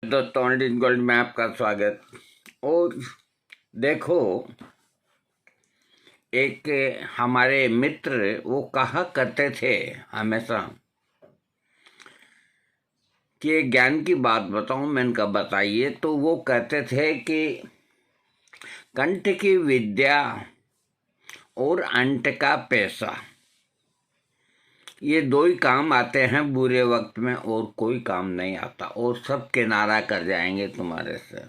दोस्तों, online gold में आपका स्वागत। और देखो, एक हमारे मित्र वो कहा करते थे हमेशा कि एक ज्ञान की बात बताऊं। मैंने कहा बताइए। तो वो कहते थे कि कंठ की विद्या और अंट का पैसा, ये दो ही काम आते हैं बुरे वक्त में, और कोई काम नहीं आता। और सब किनारा कर जाएंगे तुम्हारे से,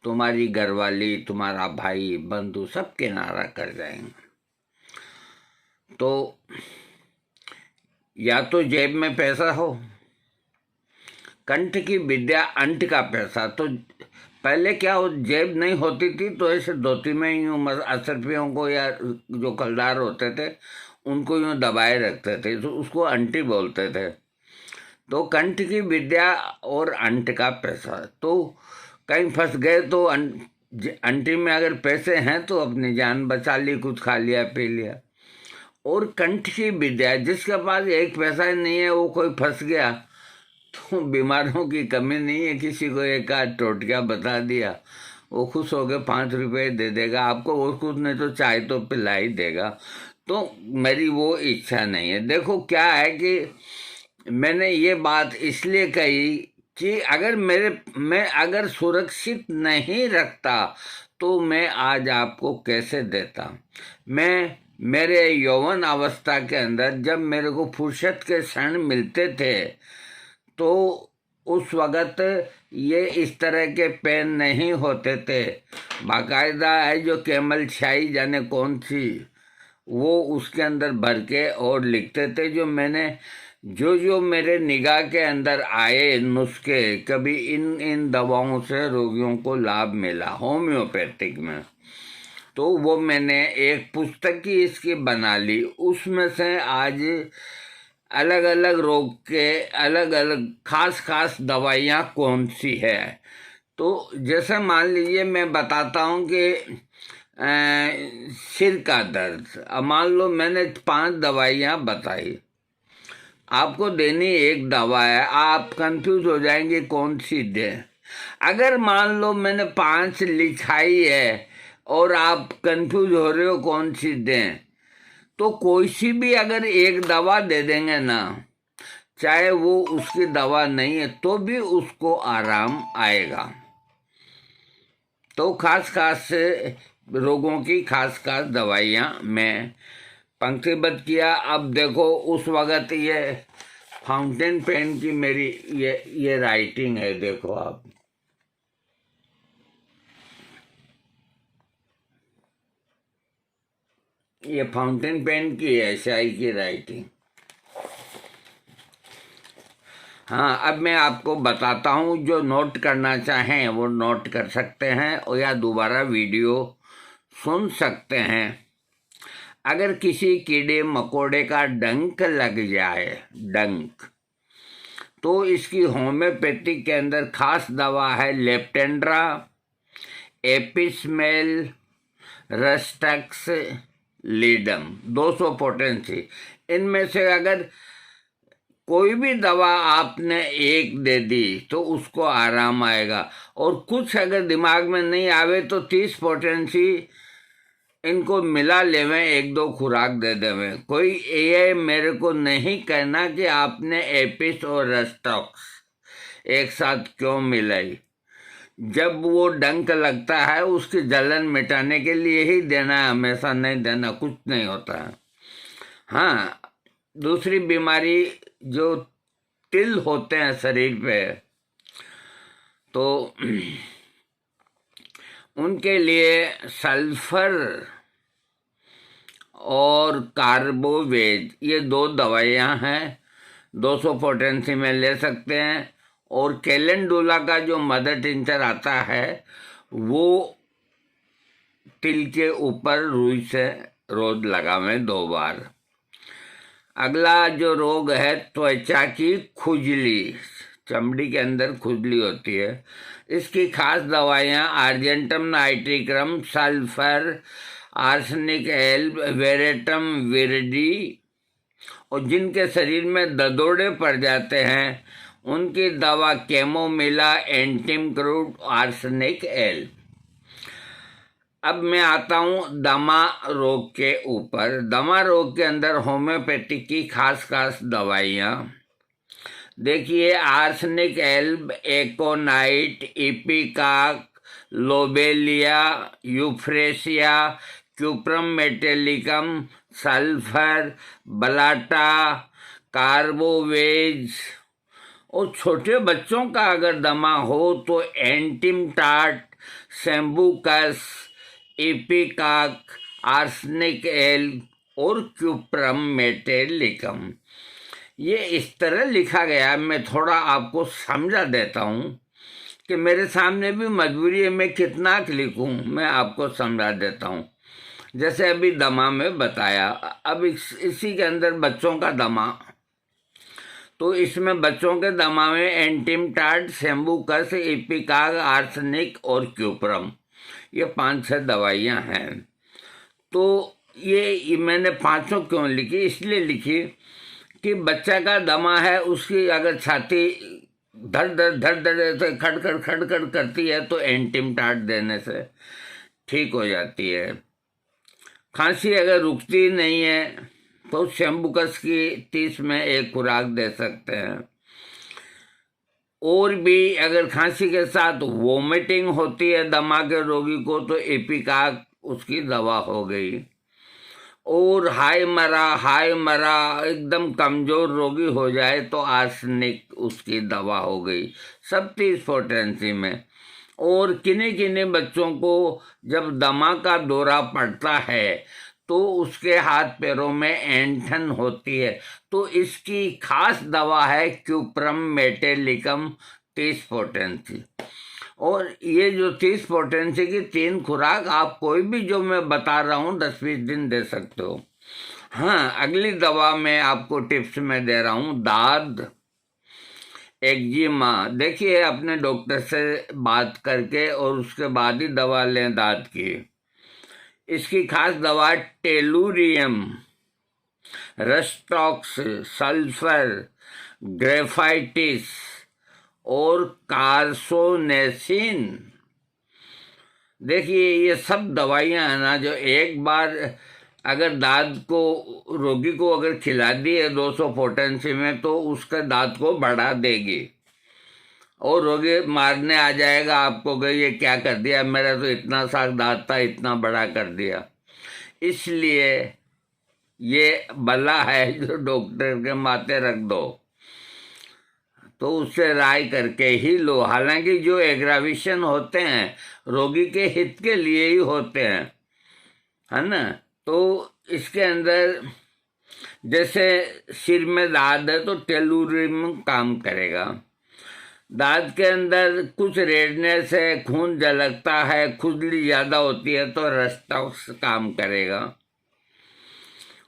तुम्हारी घरवाली, तुम्हारा भाई, बंधु, सब किनारा कर जाएंगे। तो या तो जेब में पैसा हो, कंठ की विद्या, अंट का पैसा। तो पहले क्या हो, जेब नहीं होती थी तो ऐसे धोती में यूँ असरफियों को या जो कलदार होते थे उनको यूँ दबाए रखते थे, तो उसको अंटी बोलते थे। तो कंठ की विद्या और अंट का पैसा। तो कहीं फंस गए तो अंटी में अगर पैसे हैं तो अपनी जान बचा ली, कुछ खा लिया पी लिया। और कंठ की विद्या, जिसके पास एक पैसा ही नहीं है, वो कोई फंस गया तो बीमारों की कमी नहीं है, किसी को एक आध टोटका बता दिया, वो खुश हो गए, 5 रुपये दे देगा आपको, और कुछ नहीं तो चाय तो पिला ही देगा। तो मेरी वो इच्छा नहीं है। देखो क्या है कि मैंने ये बात इसलिए कही कि अगर मैं अगर सुरक्षित नहीं रखता तो मैं आज आपको कैसे देता। मैं मेरे यौवन अवस्था के अंदर जब मेरे को फुर्सत के क्षण मिलते थे तो उस वक़्त ये इस तरह के पेन नहीं होते थे। बाकायदा है जो कैमल शाही जाने कौन सी, वो उसके अंदर भर के और लिखते थे। जो मैंने जो मेरे निगाह के अंदर आए नुस्खे, कभी इन दवाओं से रोगियों को लाभ मिला होम्योपैथिक में, तो वो मैंने एक पुस्तक ही इसकी बना ली। उसमें से आज अलग अलग रोग के अलग अलग खास दवाइयाँ कौन सी है। तो जैसे मान लीजिए मैं बताता हूँ कि सिर का दर्द, अब मान लो मैंने 5 दवाइयाँ बताई, आपको देनी एक दवा है, आप कंफ्यूज हो जाएंगे कौन सी दें। अगर मान लो मैंने 5 लिखाई है और आप कंफ्यूज हो रहे हो कौन सी दें, तो कोई सी भी अगर एक दवा दे देंगे ना, चाहे वो उसकी दवा नहीं है तो भी उसको आराम आएगा। तो खास रोगों की खास दवाइयाँ मैं पंक्तिबद्ध किया। अब देखो उस वक़्त ये फाउंटेन पेन की मेरी ये राइटिंग है, देखो आप, ये फाउंटेन पेन की है, शाही की राइटिंग। हाँ, अब मैं आपको बताता हूँ, जो नोट करना चाहें वो नोट कर सकते हैं और या दोबारा वीडियो सुन सकते हैं। अगर किसी कीड़े मकोड़े का डंक लग जाए, डंक, तो इसकी होम्योपैथिक के अंदर खास दवा है लेप्टेंड्रा, एपिसमेल, रस्टक्स, लीडम, 200 पोटेंसी। इनमें से अगर कोई भी दवा आपने एक दे दी तो उसको आराम आएगा। और कुछ अगर दिमाग में नहीं आवे तो 30 पोटेंसी इनको मिला लेवें, 1-2 खुराक दे देवें। कोई ये मेरे को नहीं कहना कि आपने एपिस और रस्टॉक्स एक साथ क्यों मिलाई। जब वो डंक लगता है उसकी जलन मिटाने के लिए ही देना है, हमेशा नहीं देना, कुछ नहीं होता है। हाँ, दूसरी बीमारी जो तिल होते हैं शरीर पे, तो उनके लिए सल्फर और कार्बोवेज, ये 2 दवाइयाँ हैं, 200 पोटेंसी में ले सकते हैं। और कैलेंडुला का जो मदर टिंचर आता है वो तिल के ऊपर रुई से रोज लगावें 2 बार। अगला जो रोग है त्वचा की खुजली, चमड़ी के अंदर खुजली होती है, इसकी खास दवाइयाँ argentum nitricum, sulphur, arsenic alb, veratrum viride. और जिनके शरीर में ददोड़े पड़ जाते हैं उनकी दवा कैमोमिला एंटिमक्रूड आर्सेनिक एल। अब मैं आता हूँ दमा रोग के ऊपर। दमा रोग के अंदर होम्योपैथिक की खास खास दवाइयाँ देखिए, arsenic alb, aconite, ipecac, lobelia, euphrasia, cuprum metallicum, sulphur, blatta, carbo veg. और छोटे बच्चों का अगर दमा हो तो antim tart, sambucus, ipecac, arsenic alb और क्यूप्रम मेटेलिकम। ये इस तरह लिखा गया, मैं थोड़ा आपको समझा देता हूँ कि मेरे सामने भी मजबूरी है, मैं कितना लिखूँ, मैं आपको समझा देता हूँ। जैसे अभी दमा में बताया, अब इसी के अंदर बच्चों का दमा, तो इसमें बच्चों के दमा में एंटिमटाट, सेम्बुकस, इपिकाक, आर्सेनिक और क्यूप्रम, ये 5-6 दवाइयाँ हैं। तो ये मैंने 500 क्यों लिखी? इसलिए लिखी कि बच्चा का दमा है, उसकी अगर छाती धड़ धड़ से खड़ करती है तो एंटिमटाट देने से ठीक हो जाती है। खांसी अगर रुकती नहीं है तो सेम्बुकस की 30 में एक खुराक दे सकते हैं। और भी अगर खांसी के साथ वोमिटिंग होती है दमा के रोगी को तो इपिकाक उसकी दवा हो गई। और हाय मरा एकदम कमजोर रोगी हो जाए तो आर्सेनिक उसकी दवा हो गई, सब 30 पोटेंसी में। और किन्हीं बच्चों को जब दमा का दौरा पड़ता है तो उसके हाथ पैरों में ऐंठन होती है, तो इसकी खास दवा है क्यूप्रम मेटेलिकम 30 पोटेंसी। और ये जो 30 पोटेंसी की 3 खुराक आप कोई भी जो मैं बता रहा हूँ 10-20 दिन दे सकते हो। हाँ, अगली दवा मैं आपको टिप्स में दे रहा हूँ, दाद, एक्जिमा। देखिए, अपने डॉक्टर से बात करके और उसके बाद ही दवा लें दाद की। इसकी खास दवा टेलुरियम, रस्टॉक्स, सल्फर, ग्रेफाइटिस और कार्सोनेसिन। देखिए, ये सब दवाइयाँ हैं ना, जो एक बार अगर दांत को रोगी को अगर खिला दी है 200 पोटेंसी में तो उसके दांत को बढ़ा देगी और रोगी मारने आ जाएगा आपको कि ये क्या कर दिया, मेरा तो इतना सा दांत था, इतना बड़ा कर दिया। इसलिए ये बला है जो डॉक्टर के माथे रख दो, तो उससे राय करके ही लो। हालांकि जो एग्रावेशन होते हैं रोगी के हित के लिए ही होते हैं, है ना। तो इसके अंदर जैसे सिर में दाद है तो टेलुरियम काम करेगा। दांत के अंदर कुछ रेडनेस है, खून झलकता है, खुजली ज़्यादा होती है तो रस्टॉक्स काम करेगा।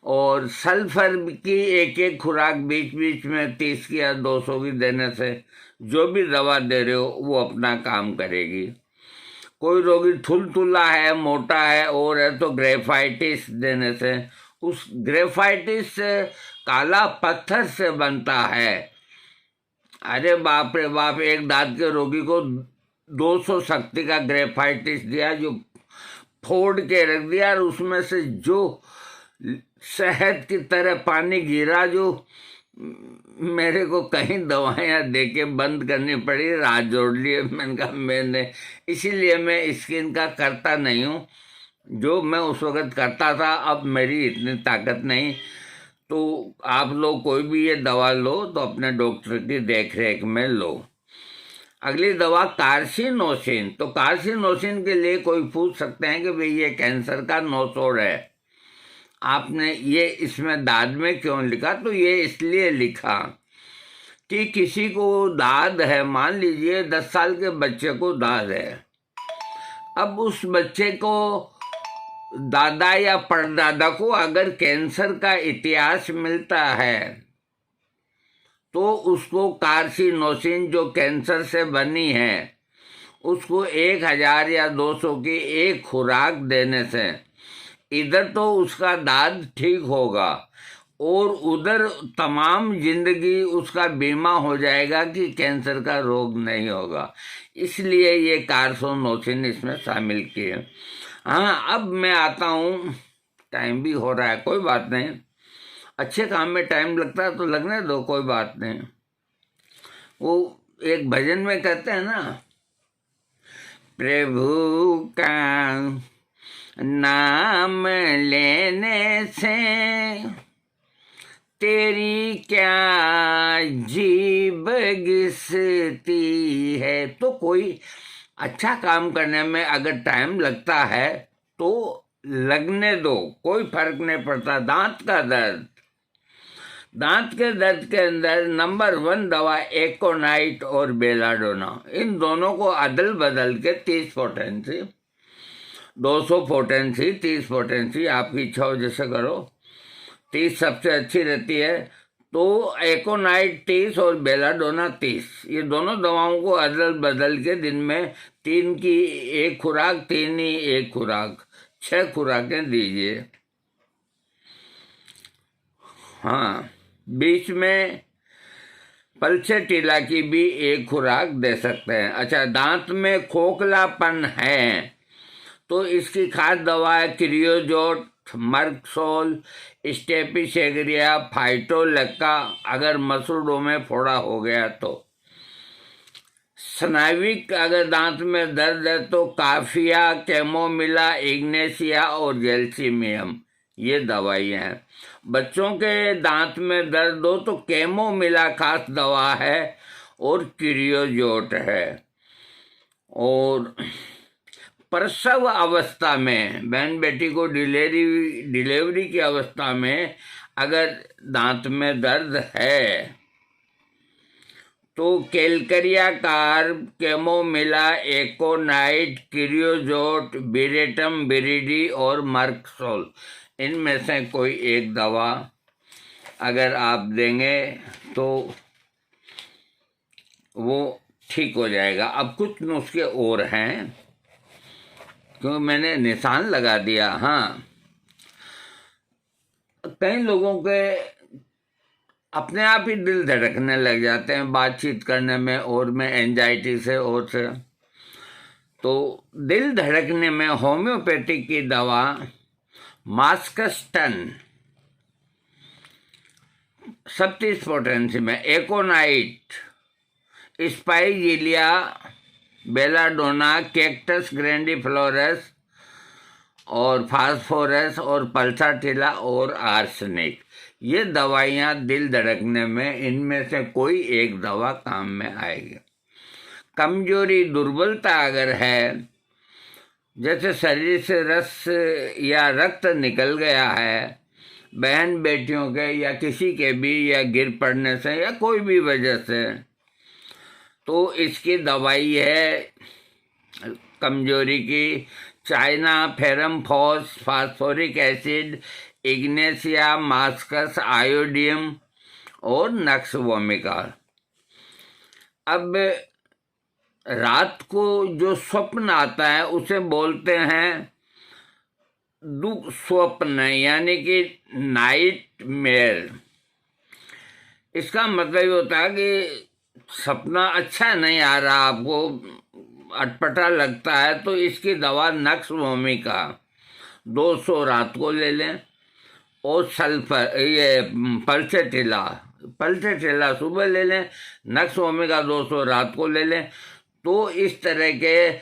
और सल्फर की एक खुराक बीच बीच में 30 की या 200 की देने से जो भी दवा दे रहे हो वो अपना काम करेगी। कोई रोगी थुलथुला है, मोटा है और है तो ग्रेफाइटिस देने से, उस ग्रेफाइटिस से काला पत्थर से बनता है। अरे बाप रे बाप, एक दांत के रोगी को 200 शक्ति का ग्रेफाइटिस दिया जो फोड़ के रख दिया और उसमें से जो शहद की तरह पानी गिरा, जो मेरे को कहीं दवाइयाँ देके बंद करनी पड़ी, रात जोड़ लिए। मैंने कहा मैंने इसीलिए मैं स्किन का करता नहीं हूँ, जो मैं उस वक़्त करता था, अब मेरी इतनी ताकत नहीं। तो आप लोग कोई भी ये दवा लो तो अपने डॉक्टर की देखरेख में लो। अगली दवा कार्सिनोसिन। तो कार्सिनोसिन के लिए कोई पूछ सकते हैं कि भाई ये कैंसर का नोसोड है, आपने ये इसमें दाद में क्यों लिखा? तो ये इसलिए लिखा कि किसी को दाद है, मान लीजिए 10 साल के बच्चे को दाद है, अब उस बच्चे को दादा या परदादा को अगर कैंसर का इतिहास मिलता है तो उसको कार्सिनोसिन जो कैंसर से बनी है उसको 1000 या 200 की एक खुराक देने से इधर तो उसका दाद ठीक होगा और उधर तमाम जिंदगी उसका बीमा हो जाएगा कि कैंसर का रोग नहीं होगा। इसलिए ये कार्सोनोसिन इसमें शामिल किए। हाँ, अब मैं आता हूँ, टाइम भी हो रहा है, कोई बात नहीं, अच्छे काम में टाइम लगता है तो लगने दो, कोई बात नहीं। वो एक भजन में कहते हैं ना, प्रभु का नाम लेने से तेरी क्या जीभ घिसती है। तो कोई अच्छा काम करने में अगर टाइम लगता है तो लगने दो, कोई फर्क नहीं पड़ता। दांत का दर्द, दांत के दर्द के अंदर नंबर 1 दवा एकोनाइट और बेलाडोना, इन दोनों को अदल बदल के 30 पोटेंसी, 200 पोटेंसी, 30 पोटेंसी, आपकी इच्छा हो जैसे करो, 30 सबसे अच्छी रहती है। तो एकोनाइट 30 और बेलाडोना 30, ये दोनों दवाओं को अदल बदल के दिन में 3 की 1 खुराक, 3 ही 1 खुराक, 6 खुराकें दीजिए। हाँ, बीच में पल्सेटिला की भी 1 खुराक दे सकते हैं। अच्छा, दांत में खोखलापन है तो इसकी खास दवा है क्रियोजोट, मर्कसोल, स्टेपिसेग्रिया, फाइटोलेक्का, अगर मसूड़ों में फोड़ा हो गया तो। स्नाविक अगर दांत में दर्द है तो काफिया, कैमोमिला, इग्नेशिया और जेल्सीमियम, ये दवाइयाँ हैं। बच्चों के दांत में दर्द हो तो कैमोमिला खास दवा है और क्रियोजोट है। और प्रसव अवस्था में, बहन बेटी को डिलीवरी की अवस्था में अगर दांत में दर्द है तो कैलकरिया कार्ब, कैमोमिला, एकोनाइट, क्रियोजोट, बिरेटम बिरिडी और मर्कसोल, इनमें से कोई एक दवा अगर आप देंगे तो वो ठीक हो जाएगा। अब कुछ नुस्खे और हैं, क्योंकि मैंने निशान लगा दिया। हाँ, कई लोगों के अपने आप ही दिल धड़कने लग जाते हैं बातचीत करने में, और में एंजाइटी से और से। तो दिल धड़कने में होम्योपैथिक की दवा मास्कस्टन 37 पोटेंसी में, एकोनाइट, स्पाइजिलिया, बेलाडोना, कैक्टस ग्रैंडिफ्लोरस और फास्फोरस और पल्साटिला और आर्सेनिक, ये दवाइयाँ दिल धड़कने में, इनमें से कोई एक दवा काम में आएगी। कमजोरी, दुर्बलता अगर है, जैसे शरीर से रस या रक्त निकल गया है, बहन बेटियों के या किसी के भी, या गिर पड़ने से या कोई भी वजह से, तो इसकी दवाई है कमजोरी की china ferrum phos, phosphoric acid, ignatia, moschus, iodium और नक्स वोमिका। अब रात को जो स्वप्न आता है उसे बोलते हैं दुख स्वप्न, यानी कि नाइट मेयर। इसका मतलब ये होता है कि सपना अच्छा नहीं आ रहा, आपको अटपटा लगता है, तो इसकी दवा नक्स वोमिका 200 रात को ले लें, और सल्फर ये पल्सेटिला सुबह ले लें, नक्स वोमिका 200 रात को ले लें। तो इस तरह के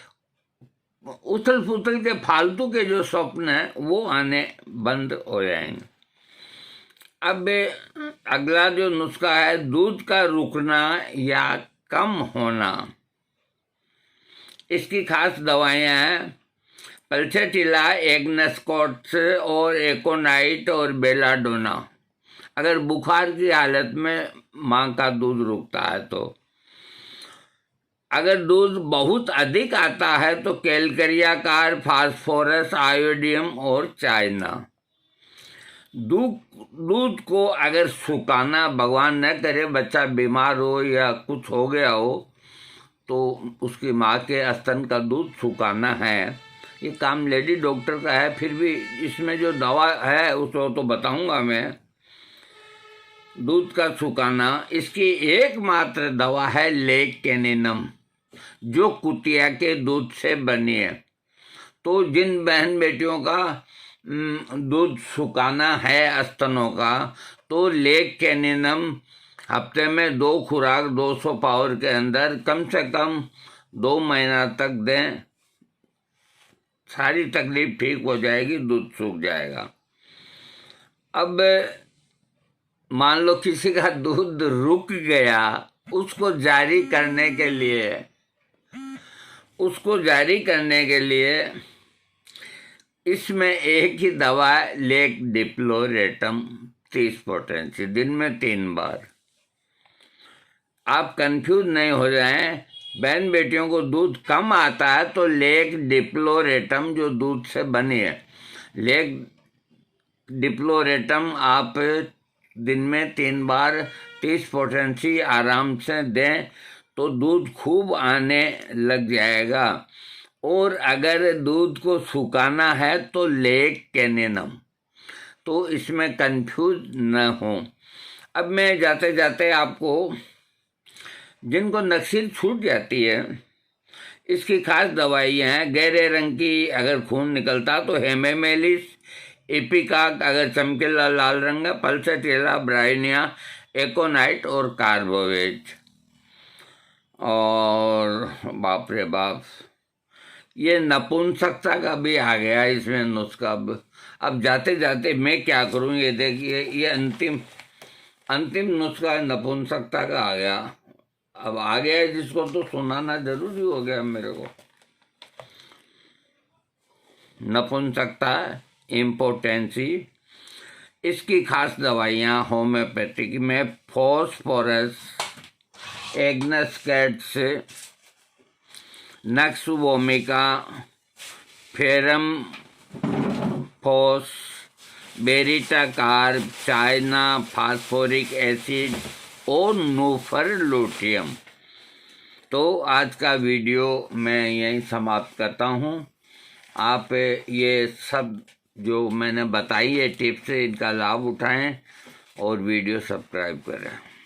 उथल पुथल के फालतू के जो स्वप्न हैं वो आने बंद हो जाएंगे। अब अगला जो नुस्खा है, दूध का रुकना या कम होना, इसकी खास दवाइयाँ हैं पल्सेटिला, एग्नेस्कोट्स और एकोनाइट और बेलाडोना। अगर बुखार की हालत में माँ का दूध रुकता है तो, अगर दूध बहुत अधिक आता है तो कैलकरिया कार, फास्फोरस, आयोडियम और चाइना। दूध को अगर सुखाना, भगवान न करे बच्चा बीमार हो या कुछ हो गया हो, तो उसकी माँ के स्तन का दूध सुखाना है, ये काम लेडी डॉक्टर का है। फिर भी इसमें जो दवा है उसको तो बताऊंगा मैं। दूध का सुखाना, इसकी एकमात्र दवा है लेक कैनिनम, जो कुतिया के दूध से बनी है। तो जिन बहन बेटियों का दूध सुखाना है स्तनों का, तो लेक कैनिनम हफ्ते में 2 खुराक 200 पावर के अंदर कम से कम 2 महीना तक दें। सारी तकलीफ ठीक हो जाएगी, दूध सूख जाएगा। अब मान लो किसी का दूध रुक गया, उसको जारी करने के लिए इसमें एक ही दवा है, लेक डिप्लोरेटम 30 पोटेंसी, दिन में 3 बार। आप कंफ्यूज नहीं हो जाएं। बहन बेटियों को दूध कम आता है तो लेक डिप्लोरेटम जो दूध से बनी है, लेक डिप्लोरेटम आप दिन में 3 बार 30 पोटेंसी आराम से दें तो दूध खूब आने लग जाएगा। और अगर दूध को सुखाना है तो लेक कैनिनम। तो इसमें कंफ्यूज न हो। अब मैं जाते जाते आपको, जिनको नक्सील छूट जाती है, इसकी खास दवाइयाँ हैं। गहरे रंग की अगर खून निकलता तो हेमेमेलिस, इपिकाक अगर चमकीला लाल रंग है, पल्सेटिला, ब्राइनिया, एकोनाइट और कार्बोवेज। और बाप रे बाप, ये नपुंसकता का भी आ गया इसमें नुस्खा। अब जाते जाते मैं क्या करूं, ये देखिए, ये अंतिम नुस्खा नपुंसकता का आ गया। अब आ गया है जिसको तो सुनाना जरूरी हो गया मेरे को। नपुंसकता, इम्पोटेंसी, इसकी खास दवाइयाँ होम्योपैथिक में phosphorus, agnus castus, nux vomica, ferrum phos, baryta carb, china phosphoric acid और नूफर लूटियम। तो आज का वीडियो मैं यहीं समाप्त करता हूँ। आप ये सब जो मैंने बताई है टिप्स, इनका लाभ उठाएं और वीडियो सब्सक्राइब करें।